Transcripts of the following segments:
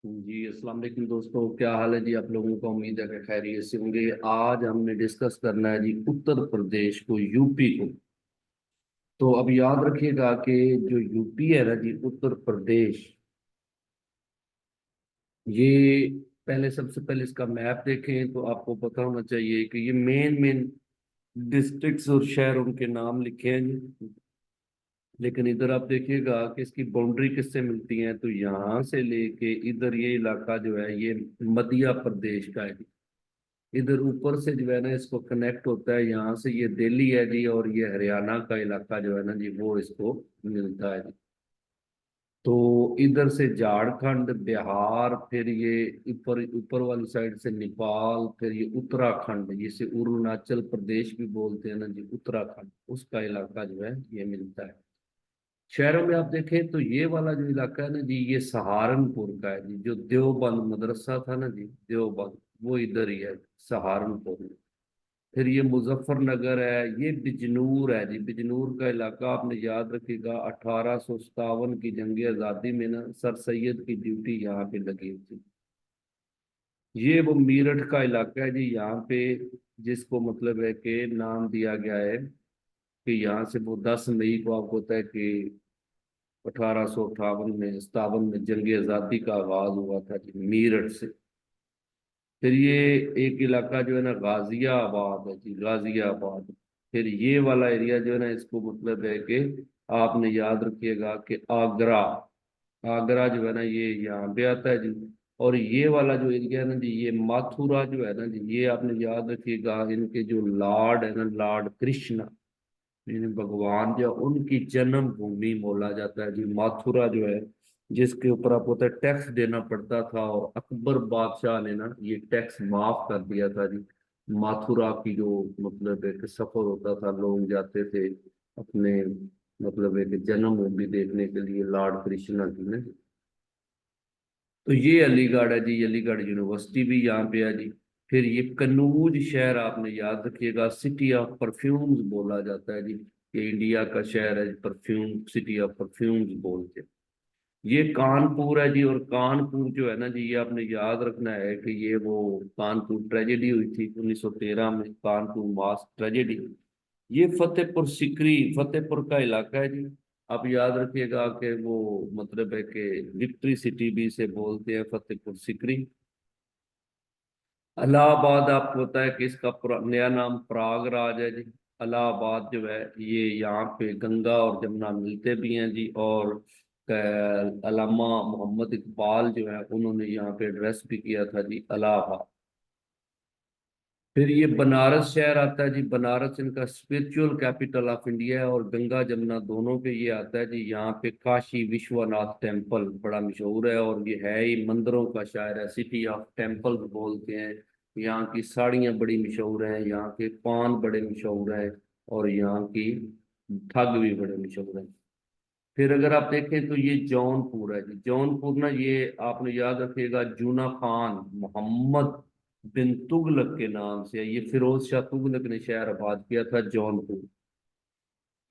जी अस्सलाम वालेकुम दोस्तों, क्या हाल है जी आप लोगों का। उम्मीद है कि खैरियत से होंगे। आज हमने डिस्कस करना है जी उत्तर प्रदेश को, यूपी को। तो अब याद रखिएगा कि जो यूपी है ना जी, उत्तर प्रदेश, ये पहले सबसे पहले इसका मैप देखें तो आपको पता होना चाहिए कि ये मेन मेन डिस्ट्रिक्ट्स और शहर उनके नाम लिखे हैं जी। लेकिन इधर आप देखिएगा कि इसकी बाउंड्री किससे मिलती है, तो यहाँ से लेके इधर ये इलाका जो है ये मध्य प्रदेश का है। इधर ऊपर से जो है ना इसको कनेक्ट होता है, यहाँ से ये दिल्ली है जी, और ये हरियाणा का इलाका जो है ना जी वो इसको मिलता है जी। तो इधर से झारखंड, बिहार, फिर ये ऊपर ऊपर वाली साइड से नेपाल, फिर ये उत्तराखंड, जिसे अरुणाचल प्रदेश भी बोलते हैं ना जी, उत्तराखंड, उसका इलाका जो है ये मिलता है। शहरों में आप देखें तो ये वाला जो इलाका है ना जी, ये सहारनपुर का है जी। जो देवबंद मदरसा था ना जी, देवबंद, वो इधर ही है, सहारनपुर में। फिर ये मुजफ्फरनगर है, ये बिजनौर है जी। बिजनौर का इलाका आपने याद रखिएगा, 1857 की जंग आज़ादी में ना सर सैयद की ड्यूटी यहाँ पे लगी थी। ये वो मेरठ का इलाका है जी, यहाँ पे जिसको मतलब है कि नाम दिया गया है कि यहाँ से वो 10 मई को, आपको पता है कि 1858 में जंग आज़ादी का आगाज हुआ था जी, मेरठ से। फिर ये एक इलाका जो है ना गाजियाबाद है जी, गाजियाबाद। फिर ये वाला एरिया जो है ना, इसको मतलब है कि आपने याद रखिएगा कि आगरा, आगरा जो है ना ये यहाँ पे आता है जी। और ये वाला जो एरिया है ना जी, ये मथुरा जो है ना जी, ये आपने याद रखिएगा, इनके जो लॉर्ड है ना, लॉर्ड कृष्ण, यानी भगवान जो उनकी जन्म भूमि बोला जाता है जी, मथुरा जो है। जिसके ऊपर आपको पता है टैक्स देना पड़ता था, और अकबर बादशाह ने ना ये टैक्स माफ कर दिया था जी। मथुरा की जो मतलब एक सफर होता था, लोग जाते थे अपने मतलब एक जन्मभूमि देखने के लिए, लॉर्ड कृष्णा की ने। तो ये अलीगढ़ है जी, अलीगढ़ यूनिवर्सिटी भी यहाँ पे है जी। फिर ये कन्नौज शहर आपने याद रखिएगा, सिटी ऑफ परफ्यूम्स बोला जाता है जी। ये इंडिया का शहर है, परफ्यूम सिटी ऑफ परफ्यूम्स बोलते हैं। ये कानपुर है जी, और कानपुर जो है ना जी, ये आपने याद रखना है कि ये वो कानपुर ट्रेजेडी हुई थी 1913 में, कानपुर मास ट्रेजेडी। ये फतेहपुर सिकरी, फतेहपुर का इलाका है जी। आप याद रखिएगा कि वो मतलब है कि विक्ट्री सिटी भी इसे बोलते हैं, फतेहपुर सिकरी। इलाहाबाद आपको पता है कि इसका नया नाम प्रयागराज है जी। इलाहाबाद जो है ये यहाँ पे गंगा और जमुना मिलते भी हैं जी। और अल्लामा मोहम्मद इकबाल जो है उन्होंने यहाँ पे एड्रेस भी किया था जी, इलाहाबाद। फिर ये बनारस शहर आता है जी। बनारस इनका स्पिरिचुअल कैपिटल ऑफ इंडिया है, और गंगा जमुना दोनों पे ये आता है जी। यहाँ पे काशी विश्वनाथ टेम्पल बड़ा मशहूर है, और ये है ही मंदिरों का शहर है, सिटी ऑफ टेम्पल्स बोलते हैं। यहाँ की साड़ियाँ बड़ी मशहूर हैं, यहाँ के पान बड़े मशहूर हैं, और यहाँ की ठग भी बड़े मशहूर हैं। फिर अगर आप देखें तो ये जौनपुर है जी। जौनपुर ना ये आपने याद रखिएगा, जूना खान मोहम्मद बिन तुगलक के नाम से है। ये फिरोज शाह तुगलक ने शहर आबाद किया था जौनपुर।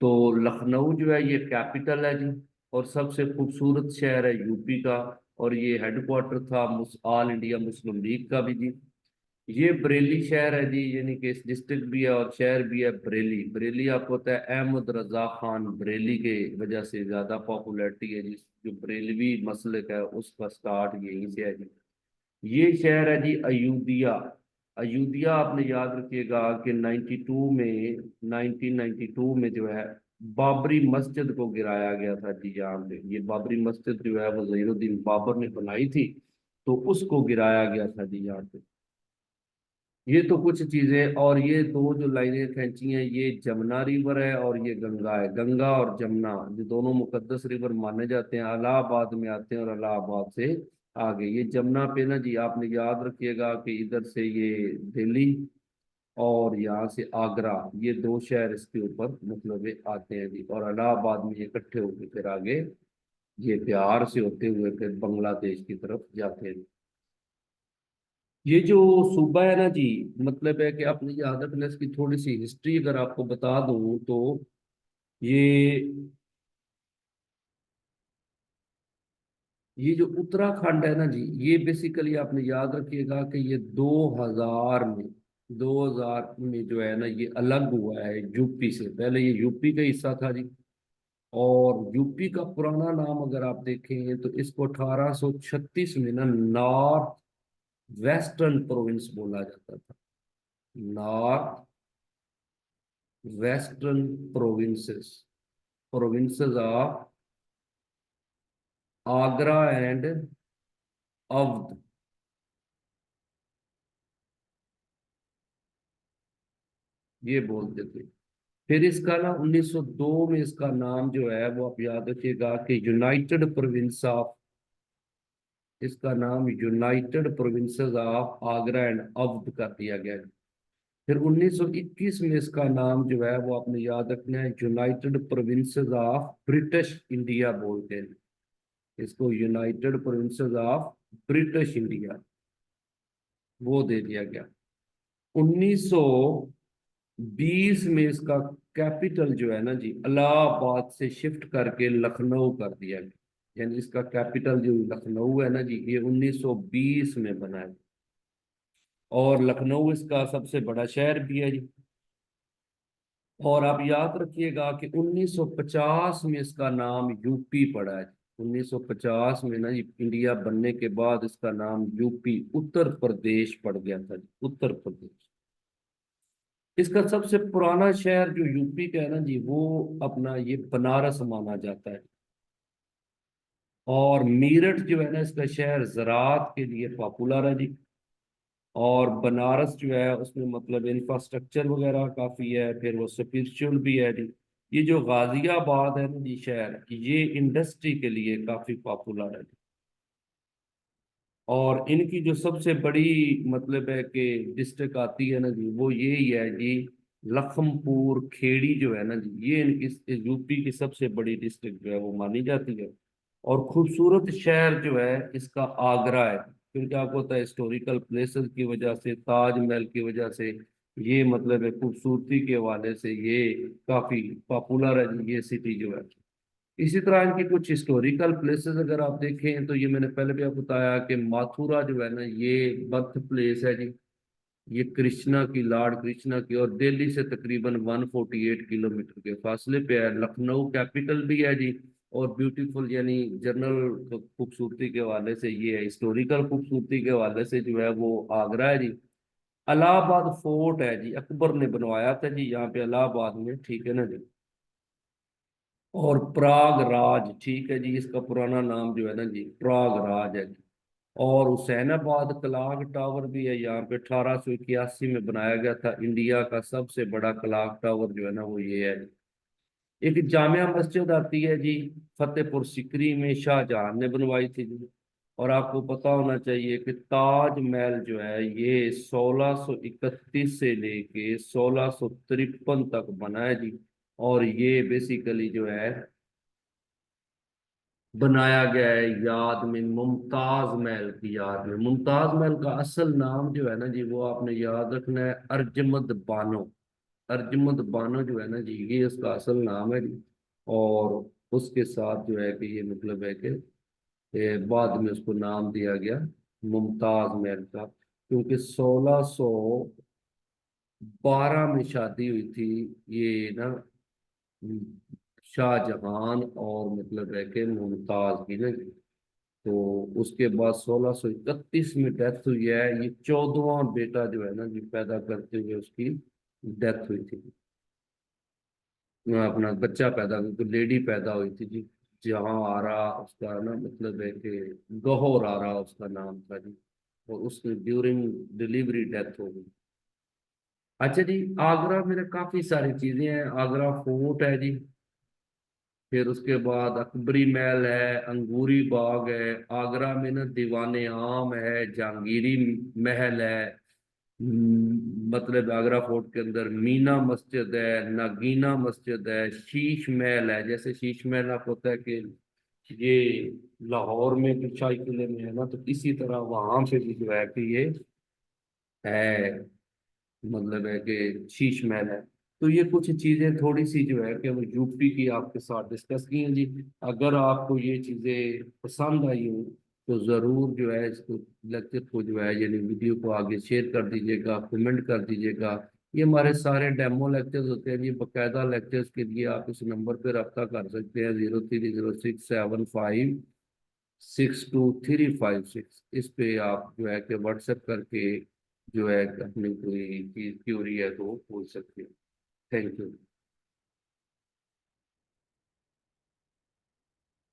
तो लखनऊ जो है ये कैपिटल है जी, और सबसे खूबसूरत शहर है यूपी का। और ये हेडक्वार्टर था ऑल इंडिया मुस्लिम लीग का भी जी। ये बरेली शहर है जी, यानी कि इस डिस्ट्रिक्ट भी है और शहर भी है बरेली। बरेली आपको पता है अहमद रजा खान बरेली के वजह से ज्यादा पॉपुलैरिटी है जी। जो बरेलवी मसलक है उसका स्टार्ट यहीं से है जी। ये शहर है जी अयोध्या। अयोध्या आपने याद रखिएगा कि 92 में, 1992 में जो है बाबरी मस्जिद को गिराया गया था जी। यहाँ पे ये बाबरी मस्जिद जो है वो ज़हीरुद्दीन बाबर ने बनाई थी, तो उसको गिराया गया था जी यहाँ पे। ये तो कुछ चीजें। और ये दो जो लाइनें खींची हैं, ये जमुना रिवर है और ये गंगा है। गंगा और जमुना ये दोनों मुकद्दस रिवर माने जाते हैं, इलाहाबाद में आते हैं और इलाहाबाद से आगे। ये जमुना पे ना जी आपने याद रखिएगा कि इधर से ये दिल्ली और यहाँ से आगरा, ये दो शहर इसके ऊपर मतलब ये आते हैं जी। और इलाहाबाद में ये इकट्ठे होकर फिर आगे ये बिहार से होते हुए फिर बांग्लादेश की तरफ जाते हैं। ये जो सूबा है ना जी, मतलब है कि आपने याद रखना, इसकी थोड़ी सी हिस्ट्री अगर आपको बता दूं तो ये ये जो उत्तराखंड है ना जी, ये बेसिकली आपने याद रखिएगा कि ये 2000 में जो है ना ये अलग हुआ है यूपी से। पहले ये यूपी का हिस्सा था जी। और यूपी का पुराना नाम अगर आप देखें तो इसको 1836 में ना नॉर्थ वेस्टर्न प्रोविंस बोला जाता था। North western provinces, provinces of Agra and Awadh, ये बोलते थे। फिर इसका ना 1902 में इसका नाम जो है वो आप याद रखिएगा कि यूनाइटेड प्रोविंस ऑफ, इसका नाम United provinces of Agra and Awadh कर दिया गया। फिर 1921 में इसका नाम जो है वो आपने याद रखना है United provinces of British India बोलते हैं। इसको United provinces of British India वो दे दिया गया। 1920 में इसका कैपिटल जो है ना जी इलाहाबाद से शिफ्ट करके लखनऊ कर दिया गया। यानी इसका कैपिटल जो लखनऊ है ना जी, ये 1920 में बना है। और लखनऊ इसका सबसे बड़ा शहर भी है जी। और आप याद रखिएगा कि 1950 में इसका नाम यूपी पड़ा है। 1950 में ना ये इंडिया बनने के बाद इसका नाम यूपी उत्तर प्रदेश पड़ गया था जी, उत्तर प्रदेश। इसका सबसे पुराना शहर जो यूपी का है ना जी वो अपना ये बनारस माना जाता है। और मेरठ जो है ना इसका शहर ज़राअत के लिए पॉपुलर है जी। और बनारस जो है उसमें मतलब इंफ्रास्ट्रक्चर वगैरह काफ़ी है, फिर वो स्पिरिचुअल भी है जी। ये जो गाजियाबाद है ना जी शहर, ये इंडस्ट्री के लिए काफ़ी पॉपुलर है जी। और इनकी जो सबसे बड़ी मतलब है कि डिस्ट्रिक्ट आती है ना जी वो यही है जी, लखनपुर खेड़ी जो है ना जी, ये इनकी यूपी की सबसे बड़ी डिस्ट्रिक्ट जो है वो मानी जाती है। और खूबसूरत शहर जो है इसका आगरा है, क्योंकि आपको पता है हिस्टोरिकल प्लेसेस की वजह से, ताजमहल की वजह से, ये मतलब है खूबसूरती के हवाले से ये काफी पॉपुलर है जी, ये सिटी जो है। इसी तरह इनकी कुछ हिस्टोरिकल प्लेसेस अगर आप देखें तो ये मैंने पहले भी आपको बताया कि मथुरा जो है ना ये बर्थ प्लेस है जी, ये कृष्णा की, लॉर्ड कृष्णा की। और दिल्ली से तकरीबन 148 किलोमीटर के फासले पे है। लखनऊ कैपिटल भी है जी। और ब्यूटीफुल यानी जनरल खूबसूरती के हवाले से ये है, हिस्टोरिकल खूबसूरती के हवाले से जो है वो आगरा है जी। इलाहाबाद फोर्ट है जी, अकबर ने बनवाया था जी यहाँ पे इलाहाबाद में, ठीक है ना जी। और प्राग राज, ठीक है जी, इसका पुराना नाम जो है ना जी प्राग राज है जी। और हुसैनाबाद क्लॉक टावर भी है यहाँ पे, 1881 में बनाया गया था। इंडिया का सबसे बड़ा क्लॉक टावर जो है ना वो ये है। एक जामिया मस्जिद आती है जी फतेहपुर सिकरी में, शाहजहां ने बनवाई थी जी। और आपको पता होना चाहिए कि ताजमहल जो है ये 1631 से लेके 1653 तक बना है जी। और ये बेसिकली जो है बनाया गया है याद में, मुमताज महल की याद में। मुमताज महल का असल नाम जो है ना जी वो आपने याद रखना है, अर्जमंद बानो। अर्जमंद बानो जो है ना जी ये उसका असल नाम है जी। और उसके साथ जो है कि ये मतलब है कि बाद में उसको नाम दिया गया मुमताज महल का, क्योंकि 1612 में शादी हुई थी ये ना शाहजहां और मतलब है कि मुमताज की ना। तो उसके बाद 1631 में डेथ हुई है। ये 14वां बेटा जो है ना जी पैदा करते हुए उसकी डेथ हुई थी। अपना बच्चा पैदा, तो लेडी पैदा हुई थी जी। जहाँ आरा उसका ना मतलब है कि गौहर आरा उसका नाम था जी। और उसकी ड्यूरिंग डिलीवरी डेथ हो गई। अच्छा जी, आगरा में ना काफी सारी चीजें हैं। आगरा फोर्ट है जी। फिर उसके बाद अकबरी महल है, अंगूरी बाग है। आगरा में ना दीवाने आम है, जहांगीरी महल है। मतलब आगरा फोर्ट के अंदर मीना मस्जिद है, नागीना मस्जिद है, शीश महल है। जैसे शीश महल आपको पता है कि ये लाहौर में कुछ शाही किले में है ना, तो इसी तरह वहां पे भी जो है कि ये है, मतलब है कि शीश महल है। तो ये कुछ चीजें थोड़ी सी जो है कि वो यूपी की आपके साथ डिस्कस की हैं जी। अगर आपको ये चीजें पसंद आई हो तो जरूर जो है इसको लेक्चर को जो है यानी वीडियो को आगे शेयर कर दीजिएगा, कमेंट कर दीजिएगा। ये हमारे सारे डेमो लेक्चर्स होते हैं जी, बाकायदा लेक्चर्स के लिए आप इस नंबर पर रब्ता कर सकते हैं, 0306756235 इस पे आप जो है कि व्हाट्सएप करके जो है अपनी कोई चीज क्यूरी है तो वो पूछ सकते हैं। Thank you.